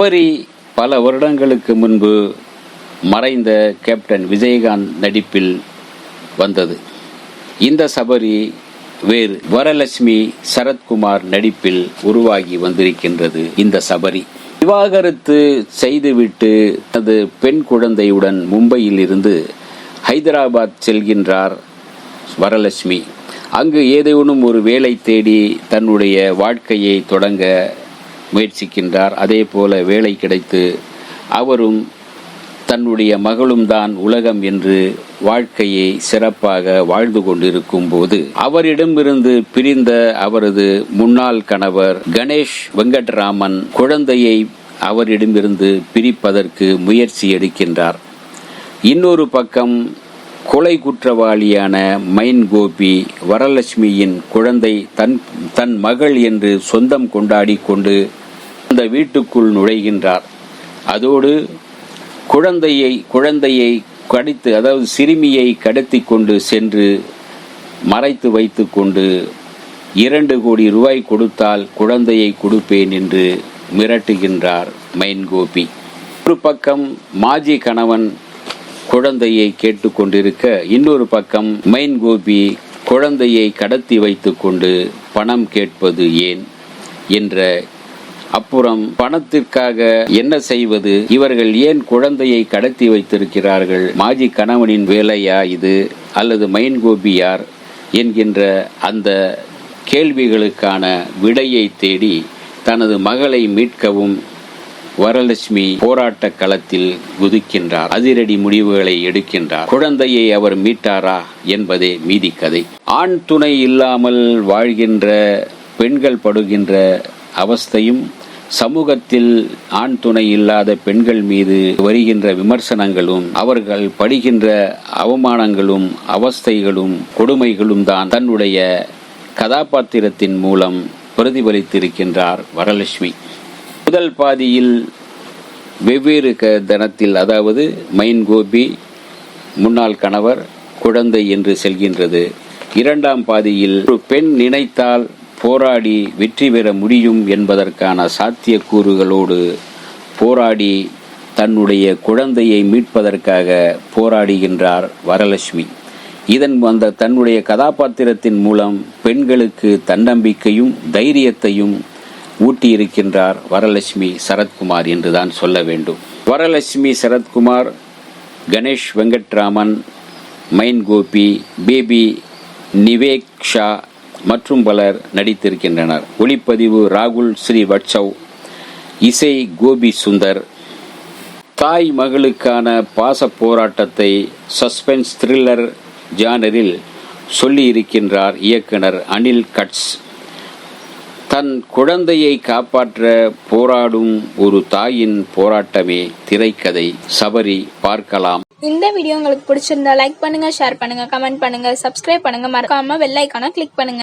சபரி பல வருடங்களுக்கு முன்பு மறைந்த கேப்டன் விஜயகாந்த் நடிப்பில் வந்தது. இந்த சபரி வேறு வரலட்சுமி சரத்குமார் நடிப்பில் உருவாகி வந்திருக்கின்றது. இந்த சபரி விவாகரத்து செய்துவிட்டு தனது பெண் குழந்தையுடன் மும்பையில் இருந்து ஹைதராபாத் செல்கின்றார் வரலட்சுமி. அங்கு ஏதேனும் ஒரு வேலை தேடி தன்னுடைய வாழ்க்கையை தொடங்க முயற்சிக்கின்றார். அதே போல வேலை கிடைத்து அவரும் தன்னுடைய மகளும் தான் உலகம் என்று வாழ்க்கையை சிறப்பாக வாழ்ந்து கொண்டிருக்கும் போது அவரிடமிருந்து பிரிந்த அவரது முன்னாள் கணவர் கணேஷ் வெங்கட்ராமன் குழந்தையை அவரிடமிருந்து பிரிப்பதற்கு முயற்சி எடுக்கின்றார். இன்னொரு பக்கம் கொலை குற்றவாளியான மைன் கோபி வரலட்சுமியின் குழந்தை தன் மகள் என்று சொந்தம் கொண்டாடி கொண்டு அந்த வீட்டுக்குள் நுழைகின்றார். அதோடு குழந்தையை கடித்து, அதாவது சிறுமியை கடத்தி கொண்டு சென்று மறைத்து வைத்து கொண்டு 2 கோடி ரூபாய் கொடுத்தால் குழந்தையை கொடுப்பேன் என்று மிரட்டுகின்றார் மைன் கோபி. ஒரு பக்கம் மாஜி கணவன் குழந்தையை கேட்டுக்கொண்டிருக்க, இன்னொரு பக்கம் மைன் கோபி குழந்தையை கடத்தி வைத்து கொண்டு பணம் கேட்பது ஏன் என்ற, அப்புறம் பணத்திற்காக என்ன செய்வது, இவர்கள் ஏன் குழந்தையை கடத்தி வைத்திருக்கிறார்கள், மாஜி கணவனின் வேலையா இது அல்லது மைன் கோபி யார் என்கின்ற அந்த கேள்விகளுக்கான விடையை தேடி தனது மகளை மீட்கவும் வரலட்சுமி போராட்ட களத்தில் குதிக்கின்றார். அதிரடி முடிவுகளை எடுக்கின்றார். குழந்தையை அவர் மீட்டாரா என்பதே மீதி கதை. ஆண் துணை இல்லாமல் வாழ்கின்ற பெண்கள் படுகின்ற அவஸ்தையும், சமூகத்தில் ஆண் துணை இல்லாத பெண்கள் மீது வருகின்ற விமர்சனங்களும், அவர்கள் படுகின்ற அவமானங்களும் அவஸ்தைகளும் கொடுமைகளும் தான் தன்னுடைய கதாபாத்திரத்தின் மூலம் பிரதிபலித்திருக்கின்றார் வரலட்சுமி. முதல் பாதியில் வெவ்வேறு தனத்தில், அதாவது மைன் கோபி முன்னாள் கணவர் குழந்தை என்று செல்கின்றது. 2ஆம் பாதியில் ஒரு பெண் நினைத்தால் போராடி வெற்றி பெற முடியும் என்பதற்கான சாத்தியக்கூறுகளோடு போராடி தன்னுடைய குழந்தையை மீட்பதற்காக போராடுகின்றார் வரலட்சுமி. அந்த தன்னுடைய கதாபாத்திரத்தின் மூலம் பெண்களுக்கு தன்னம்பிக்கையும் தைரியத்தையும் ஊட்டியிருக்கின்றார் வரலட்சுமி சரத்குமார் என்றுதான் சொல்ல வேண்டும். வரலட்சுமி சரத்குமார், கணேஷ் வெங்கட்ராமன், மைன் கோபி, பேபி நிவேக்ஷா மற்றும் பலர் நடித்திருக்கின்றனர். ஒளிப்பதிவு ராகுல் ஸ்ரீவத்சவ், இசை கோபி சுந்தர். தாய் மகளுக்கான பாச போராட்டத்தை சஸ்பென்ஸ் த்ரில்லர் ஜானரில் சொல்லியிருக்கின்றார் இயக்குனர் அனில் கட்ஸ். தன் குழந்தையை காப்பாற்ற போராடும் ஒரு தாயின் போராட்டமே திரைக்கதை சபரி. பார்க்கலாம். இந்த வீடியோ உங்களுக்கு பிடிச்சிருந்தா லைக் பண்ணுங்க, ஷேர் பண்ணுங்க, கமெண்ட் பண்ணுங்க, சப்ஸ்கிரைப் பண்ணுங்க, மறக்காம பெல் ஐகானை கிளிக் பண்ணுங்க.